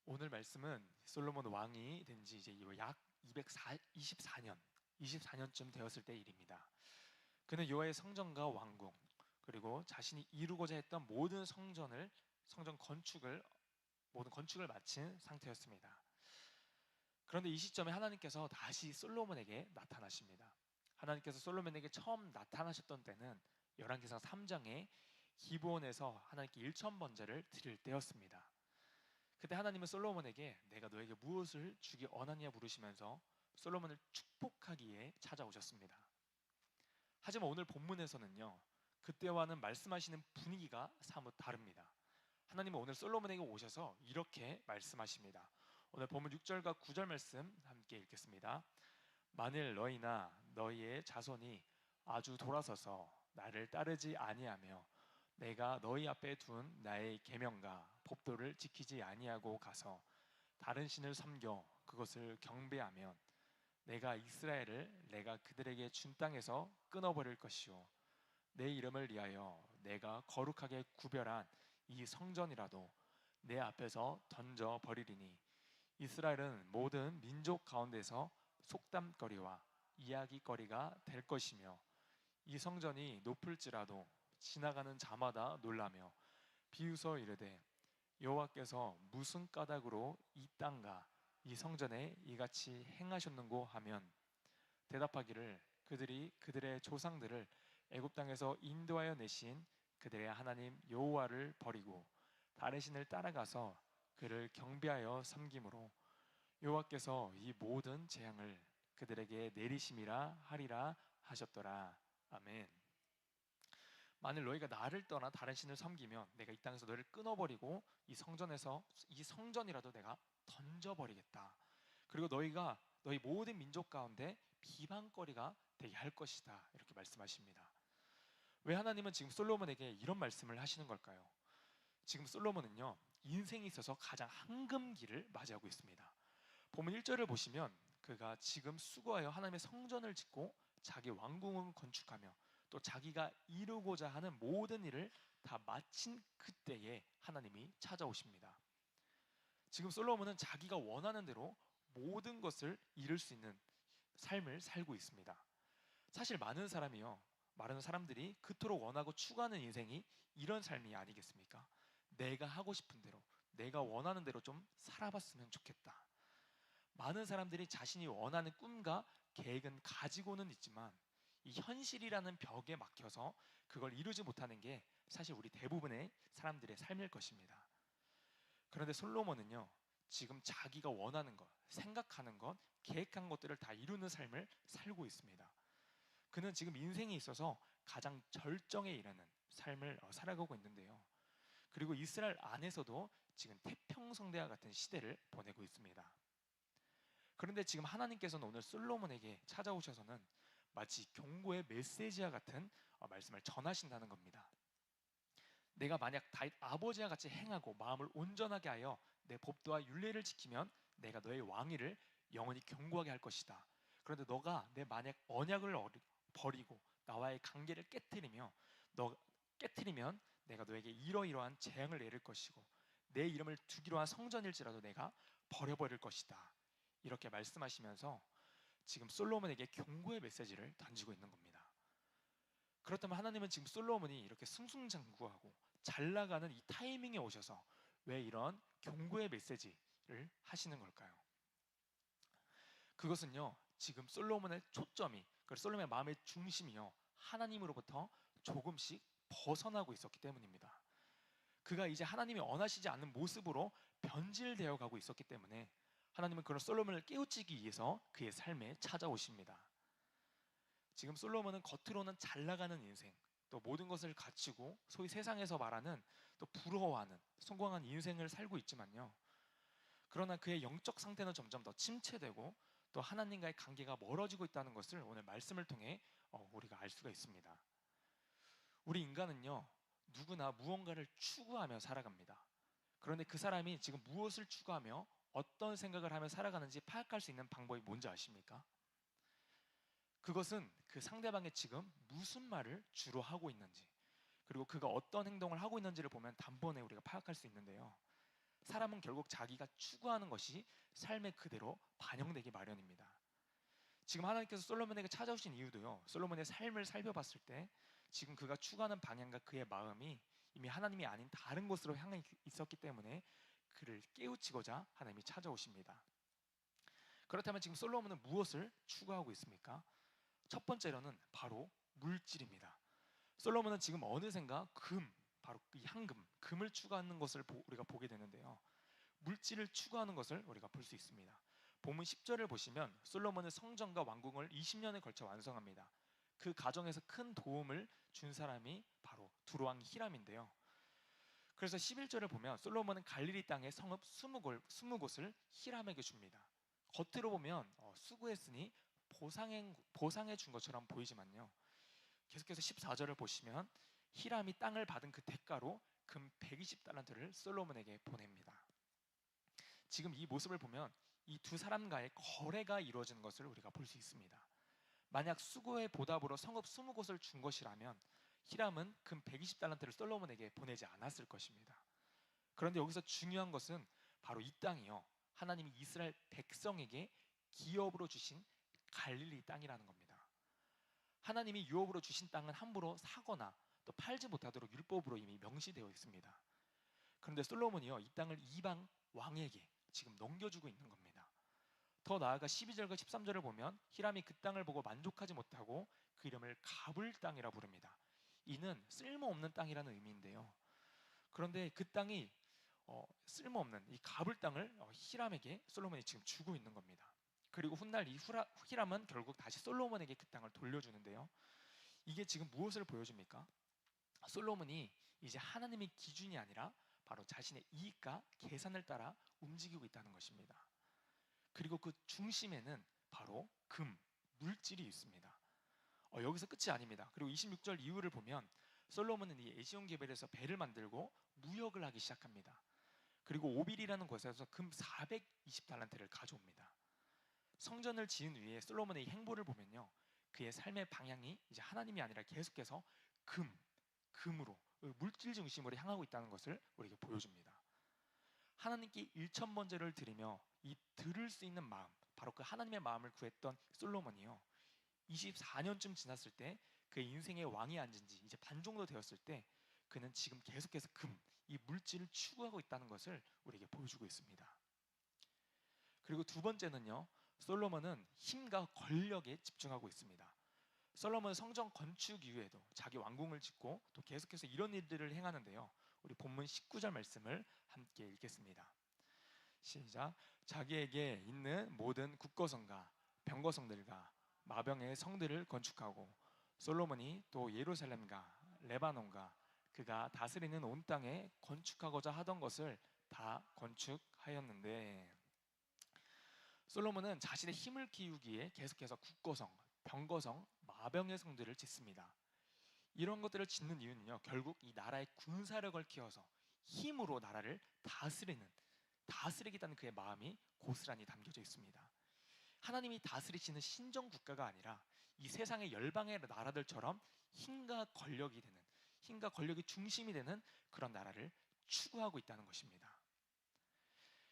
오늘 말씀은 솔로몬 왕이 된 지 이제 약 224년쯤 되었을 때 일입니다. 그는 여호와의 성전과 왕궁, 그리고 자신이 이루고자 했던 성전 건축을 모든 건축을 마친 상태였습니다. 그런데 이 시점에 하나님께서 다시 솔로몬에게 나타나십니다. 하나님께서 솔로몬에게 처음 나타나셨던 때는 열왕기상 3장에 기브온에서 하나님께 일천번제를 드릴 때였습니다. 그때 하나님은 솔로몬에게 내가 너에게 무엇을 주기 원하느냐 물으시면서 솔로몬을 축복하기에 찾아오셨습니다. 하지만 오늘 본문에서는요, 그때와는 말씀하시는 분위기가 사뭇 다릅니다. 하나님은 오늘 솔로몬에게 오셔서 이렇게 말씀하십니다. 오늘 본문 6절과 9절 말씀 함께 읽겠습니다. 만일 너희나 너희의 자손이 아주 돌아서서 나를 따르지 아니하며 내가 너희 앞에 둔 나의 계명과 법도를 지키지 아니하고 가서 다른 신을 섬겨 그것을 경배하면 내가 이스라엘을 내가 그들에게 준 땅에서 끊어버릴 것이요 내 이름을 위하여 내가 거룩하게 구별한 이 성전이라도 내 앞에서 던져 버리리니 이스라엘은 모든 민족 가운데서 속담거리와 이야기거리가 될 것이며 이 성전이 높을지라도 지나가는 자마다 놀라며 비웃어 이르되 여호와께서 무슨 까닭으로 이 땅과 이 성전에 이같이 행하셨는고 하면 대답하기를 그들이 그들의 조상들을 애굽 땅에서 인도하여 내신 그들의 하나님 여호와를 버리고 다른 신을 따라가서 그를 경배하여 섬김으로 여호와께서 이 모든 재앙을 그들에게 내리심이라 하리라 하셨더라. 아멘. 만일 너희가 나를 떠나 다른 신을 섬기면 내가 이 땅에서 너희를 끊어버리고 이 성전이라도 내가 던져버리겠다. 그리고 너희가 너희 모든 민족 가운데 비방거리가 되게 할 것이다. 이렇게 말씀하십니다. 왜 하나님은 지금 솔로몬에게 이런 말씀을 하시는 걸까요? 지금 솔로몬은요, 인생에 있어서 가장 황금기를 맞이하고 있습니다. 본문 1절을 보시면 그가 지금 수고하여 하나님의 성전을 짓고 자기 왕궁을 건축하며 또 자기가 이루고자 하는 모든 일을 다 마친 그때에 하나님이 찾아오십니다. 지금 솔로몬은 자기가 원하는 대로 모든 것을 이룰 수 있는 삶을 살고 있습니다. 사실 많은 사람들이 그토록 원하고 추구하는 인생이 이런 삶이 아니겠습니까? 내가 하고 싶은 대로, 내가 원하는 대로 좀 살아봤으면 좋겠다. 많은 사람들이 자신이 원하는 꿈과 계획은 가지고는 있지만 이 현실이라는 벽에 막혀서 그걸 이루지 못하는 게 사실 우리 대부분의 사람들의 삶일 것입니다. 그런데 솔로몬은요, 지금 자기가 원하는 것, 생각하는 것, 계획한 것들을 다 이루는 삶을 살고 있습니다. 그는 지금 인생에 있어서 가장 절정에 이르는 삶을 살아가고 있는데요. 그리고 이스라엘 안에서도 지금 태평성대와 같은 시대를 보내고 있습니다. 그런데 지금 하나님께서는 오늘 솔로몬에게 찾아오셔서는 마치 경고의 메시지와 같은 말씀을 전하신다는 겁니다. 내가 만약 다윗 아버지와 같이 행하고 마음을 온전하게 하여 내 법도와 율례를 지키면 내가 너의 왕위를 영원히 견고하게 할 것이다. 그런데 너가 내 만약 언약을 버리고 나와의 관계를 깨트리면 내가 너에게 이러이러한 재앙을 내릴 것이고 내 이름을 두기로 한 성전일지라도 내가 버려버릴 것이다. 이렇게 말씀하시면서 지금 솔로몬에게 경고의 메시지를 던지고 있는 겁니다. 그렇다면 하나님은 지금 솔로몬이 이렇게 승승장구하고 잘 나가는 이 타이밍에 오셔서 왜 이런 경고의 메시지를 하시는 걸까요? 그것은요, 지금 솔로몬의 초점이, 그리고 솔로몬의 마음의 중심이요, 하나님으로부터 조금씩 벗어나고 있었기 때문입니다. 그가 이제 하나님이 원하시지 않는 모습으로 변질되어 가고 있었기 때문에 하나님은 그런 솔로몬을 깨우치기 위해서 그의 삶에 찾아오십니다. 지금 솔로몬은 겉으로는 잘 나가는 인생, 또 모든 것을 갖추고 소위 세상에서 말하는 또 부러워하는 성공한 인생을 살고 있지만요, 그러나 그의 영적 상태는 점점 더 침체되고 또 하나님과의 관계가 멀어지고 있다는 것을 오늘 말씀을 통해 우리가 알 수가 있습니다. 우리 인간은요, 누구나 무언가를 추구하며 살아갑니다. 그런데 그 사람이 지금 무엇을 추구하며 어떤 생각을 하며 살아가는지 파악할 수 있는 방법이 뭔지 아십니까? 그것은 그 상대방이 지금 무슨 말을 주로 하고 있는지, 그리고 그가 어떤 행동을 하고 있는지를 보면 단번에 우리가 파악할 수 있는데요, 사람은 결국 자기가 추구하는 것이 삶의 그대로 반영되기 마련입니다. 지금 하나님께서 솔로몬에게 찾아오신 이유도요, 솔로몬의 삶을 살펴봤을 때 지금 그가 추구하는 방향과 그의 마음이 이미 하나님이 아닌 다른 곳으로 향해 있었기 때문에 그를 깨우치고자 하나님이 찾아오십니다. 그렇다면 지금 솔로몬은 무엇을 추구하고 있습니까? 첫 번째로는 바로 물질입니다. 솔로몬은 지금 어느샌가 바로 이 향금, 금을 추구하는 것을 우리가 보게 되는데요, 물질을 추구하는 것을 우리가 볼 수 있습니다. 본문 10절을 보시면 솔로몬은 성전과 왕궁을 20년에 걸쳐 완성합니다. 그 과정에서 큰 도움을 준 사람이 바로 두로왕 히람인데요. 그래서 11절을 보면 솔로몬은 갈릴리 땅의 성읍 20곳을 히람에게 줍니다. 겉으로 보면 수고했으니 보상해 준 것처럼 보이지만요, 계속해서 14절을 보시면 히람이 땅을 받은 그 대가로 금 120달란트를 솔로몬에게 보냅니다. 지금 이 모습을 보면 이 두 사람과의 거래가 이루어지는 것을 우리가 볼 수 있습니다. 만약 수고의 보답으로 성읍 20곳을 준 것이라면 히람은 금 120달란트를 솔로몬에게 보내지 않았을 것입니다. 그런데 여기서 중요한 것은 바로 이 땅이요, 하나님이 이스라엘 백성에게 기업으로 주신 갈릴리 땅이라는 겁니다. 하나님이 유업으로 주신 땅은 함부로 사거나 또 팔지 못하도록 율법으로 이미 명시되어 있습니다. 그런데 솔로몬이요, 이 땅을 이방 왕에게 지금 넘겨주고 있는 겁니다. 더 나아가 12절과 13절을 보면 히람이 그 땅을 보고 만족하지 못하고 그 이름을 가불 땅이라 부릅니다. 이는 쓸모없는 땅이라는 의미인데요, 그런데 그 땅이 쓸모없는 이 가불 땅을 히람에게 솔로몬이 지금 주고 있는 겁니다. 그리고 훗날 이 히람은 결국 다시 솔로몬에게 그 땅을 돌려주는데요, 이게 지금 무엇을 보여줍니까? 솔로몬이 이제 하나님의 기준이 아니라 바로 자신의 이익과 계산을 따라 움직이고 있다는 것입니다. 그리고 그 중심에는 바로 물질이 있습니다. 여기서 끝이 아닙니다. 그리고 26절 이후를 보면 솔로몬은 이 에시온게벨에서 배를 만들고 무역을 하기 시작합니다. 그리고 오빌이라는 곳에서 금 420달란트를 가져옵니다. 성전을 지은 위에 솔로몬의 행보를 보면요, 그의 삶의 방향이 이제 하나님이 아니라 계속해서 금으로 물질 중심으로 향하고 있다는 것을 우리에게 보여줍니다. 하나님께 일천번제를 드리며 이 들을 수 있는 마음, 바로 그 하나님의 마음을 구했던 솔로몬이요, 24년쯤 지났을 때 그의 인생의 왕이 앉은 지 이제 반 정도 되었을 때 그는 지금 계속해서 이 물질을 추구하고 있다는 것을 우리에게 보여주고 있습니다. 그리고 두 번째는요, 솔로몬은 힘과 권력에 집중하고 있습니다. 솔로몬은 성전 건축 이후에도 자기 왕궁을 짓고 또 계속해서 이런 일들을 행하는데요, 우리 본문 19절 말씀을 함께 읽겠습니다. 시작. 자기에게 있는 모든 국거성과 병거성들과 마병의 성들을 건축하고 솔로몬이 또 예루살렘과 레바논과 그가 다스리는 온 땅에 건축하고자 하던 것을 다 건축하였는데, 솔로몬은 자신의 힘을 키우기에 계속해서 국거성, 병거성, 마병의 성들을 짓습니다. 이런 것들을 짓는 이유는요, 결국 이 나라의 군사력을 키워서 힘으로 나라를 다스리겠다는 그의 마음이 고스란히 담겨져 있습니다. 하나님이 다스리시는 신정 국가가 아니라 이 세상의 열방의 나라들처럼 힘과 권력이 중심이 되는 그런 나라를 추구하고 있다는 것입니다.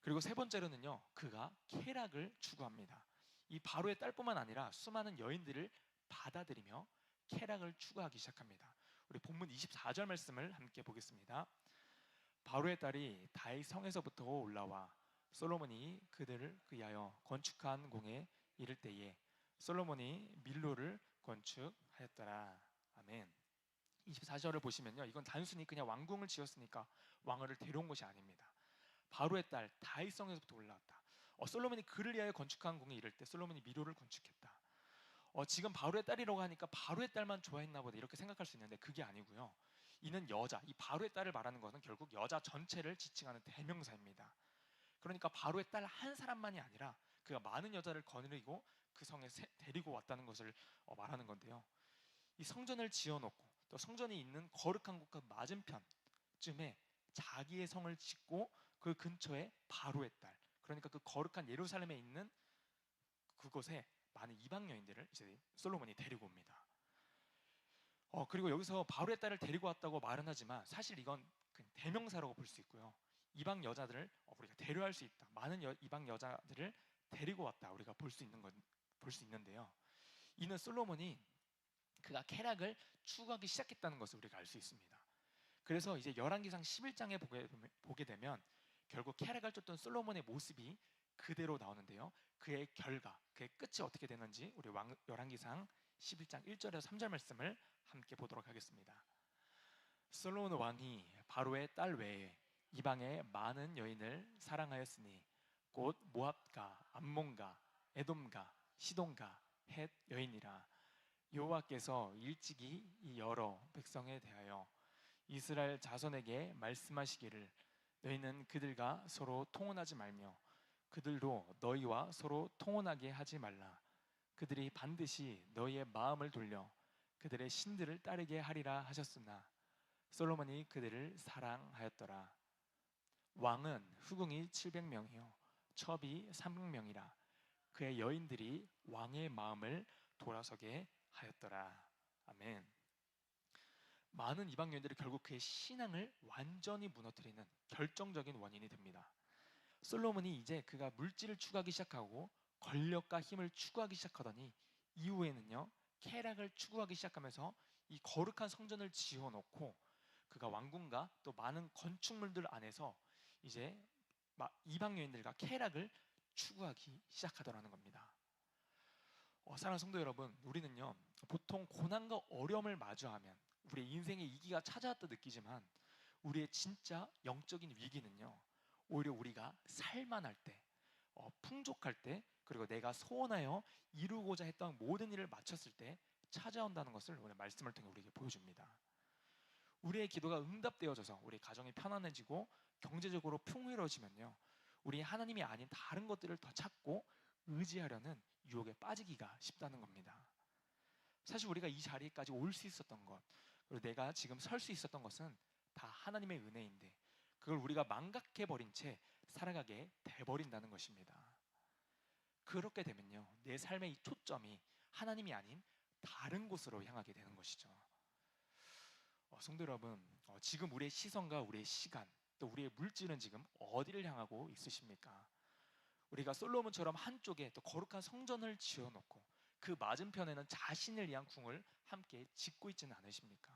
그리고 세 번째로는요, 그가 쾌락을 추구합니다. 이 바로의 딸뿐만 아니라 수많은 여인들을 받아들이며 쾌락을 추구하기 시작합니다. 우리 본문 24절 말씀을 함께 보겠습니다. 바로의 딸이 다윗 성에서부터 올라와 솔로몬이 그들을 위하여 건축한 궁에 이를 때에 솔로몬이 밀로를 건축하였더라. 아멘. 24절을 보시면요, 이건 단순히 그냥 왕궁을 지었으니까 왕을 데려온 것이 아닙니다. 바로의 딸 다윗 성에서부터 올라왔다. 솔로몬이 그를 위하여 건축한 궁에 이를 때 솔로몬이 미로를 건축했다. 지금 바로의 딸이라고 하니까 바로의 딸만 좋아했나 보다 이렇게 생각할 수 있는데 그게 아니고요, 이는 이 바로의 딸을 말하는 것은 결국 여자 전체를 지칭하는 대명사입니다. 그러니까 바로의 딸 한 사람만이 아니라 그가 많은 여자를 거느리고 그 성에 데리고 왔다는 것을 말하는 건데요, 이 성전을 지어놓고 또 성전이 있는 거룩한 곳과 맞은편쯤에 자기의 성을 짓고 그 근처에 바로의 딸, 그러니까 그 거룩한 예루살렘에 있는 그곳에 많은 이방 여인들을 이제 솔로몬이 데리고 옵니다. 그리고 여기서 바로의 딸을 데리고 왔다고 말은 하지만 사실 이건 대명사라고 볼 수 있고요, 이방 여자들을 우리가 데려갈 수 있다. 많은 이방 여자들을 데리고 왔다. 우리가 볼 수 있는데요. 이는 솔로몬이 그가 쾌락을 추구하기 시작했다는 것을 우리가 알 수 있습니다. 그래서 이제 열왕기상 11장에 보게 되면 결국 쾌락을 쫓던 솔로몬의 모습이 그대로 나오는데요. 그의 결과, 그의 끝이 어떻게 되는지 우리 열왕기상 11장 1절에서 3절 말씀을 함께 보도록 하겠습니다. 솔로몬 왕이 바로의 딸 외에 이방의 많은 여인을 사랑하였으니 곧 모압과 암몬과 에돔과 시돈과 헷 여인이라. 여호와께서 일찍이 이 여러 백성에 대하여 이스라엘 자손에게 말씀하시기를 너희는 그들과 서로 통혼하지 말며 그들도 너희와 서로 통혼하게 하지 말라. 그들이 반드시 너희의 마음을 돌려 그들의 신들을 따르게 하리라 하셨으나 솔로몬이 그들을 사랑하였더라. 왕은 후궁이 700명이요 첩이 300명이라. 그의 여인들이 왕의 마음을 돌아서게 하였더라. 아멘. 많은 이방 여인들이 결국 그의 신앙을 완전히 무너뜨리는 결정적인 원인이 됩니다. 솔로몬이 이제 그가 물질을 추구하기 시작하고 권력과 힘을 추구하기 시작하더니 이후에는요 쾌락을 추구하기 시작하면서 이 거룩한 성전을 지어놓고 그가 왕궁과 또 많은 건축물들 안에서 이제 이방 여인들과 쾌락을 추구하기 시작하더라는 겁니다. 사랑하는 성도 여러분, 우리는요 보통 고난과 어려움을 마주하면 우리의 인생의 위기가 찾아왔다 느끼지만 우리의 진짜 영적인 위기는요 오히려 우리가 살만할 때, 풍족할 때, 그리고 내가 소원하여 이루고자 했던 모든 일을 마쳤을 때 찾아온다는 것을 오늘 말씀을 통해 우리에게 보여줍니다. 우리의 기도가 응답되어져서 우리 가정이 편안해지고 경제적으로 풍요로워지면요 우리 하나님이 아닌 다른 것들을 더 찾고 의지하려는 유혹에 빠지기가 쉽다는 겁니다. 사실 우리가 이 자리까지 올 수 있었던 것, 그리고 내가 지금 설 수 있었던 것은 다 하나님의 은혜인데 그걸 우리가 망각해버린 채 살아가게 돼버린다는 것입니다. 그렇게 되면요 내 삶의 이 초점이 하나님이 아닌 다른 곳으로 향하게 되는 것이죠. 성도 여러분, 지금 우리의 시선과 우리의 시간, 또 우리의 물질은 지금 어디를 향하고 있으십니까? 우리가 솔로몬처럼 한쪽에 또 거룩한 성전을 지어놓고 그 맞은편에는 자신을 위한 궁을 함께 짓고 있지는 않으십니까?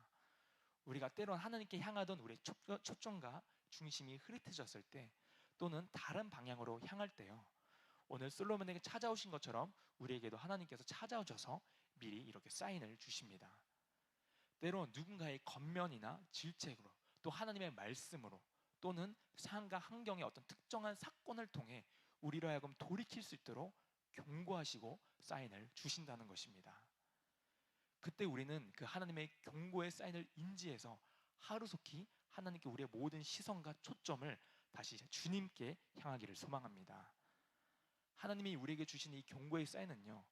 우리가 때론 하나님께 향하던 우리의 초점과 중심이 흐릿해졌을 때 또는 다른 방향으로 향할 때요 오늘 솔로몬에게 찾아오신 것처럼 우리에게도 하나님께서 찾아오셔서 미리 이렇게 사인을 주십니다. 때론 누군가의 겉면이나 질책으로 또 하나님의 말씀으로 또는 상황과 환경의 어떤 특정한 사건을 통해 우리로 하여금 돌이킬 수 있도록 경고하시고 사인을 주신다는 것입니다. 그때 우리는 그 하나님의 경고의 사인을 인지해서 하루속히 하나님께 우리의 모든 시선과 초점을 다시 주님께 향하기를 소망합니다. 하나님이 우리에게 주신 이 경고의 사인은요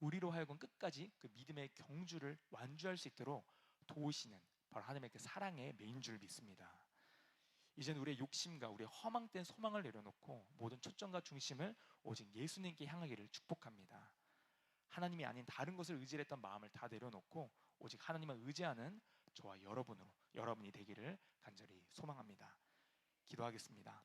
우리로 하여금 끝까지 그 믿음의 경주를 완주할 수 있도록 도우시는 바로 하나님의 그 사랑의 메인 줄 믿습니다. 이제는 우리의 욕심과 우리의 허망된 소망을 내려놓고 모든 초점과 중심을 오직 예수님께 향하기를 축복합니다. 하나님이 아닌 다른 것을 의지했던 마음을 다 내려놓고 오직 하나님을 의지하는 저와 여러분이 되기를 간절히 소망합니다. 기도하겠습니다.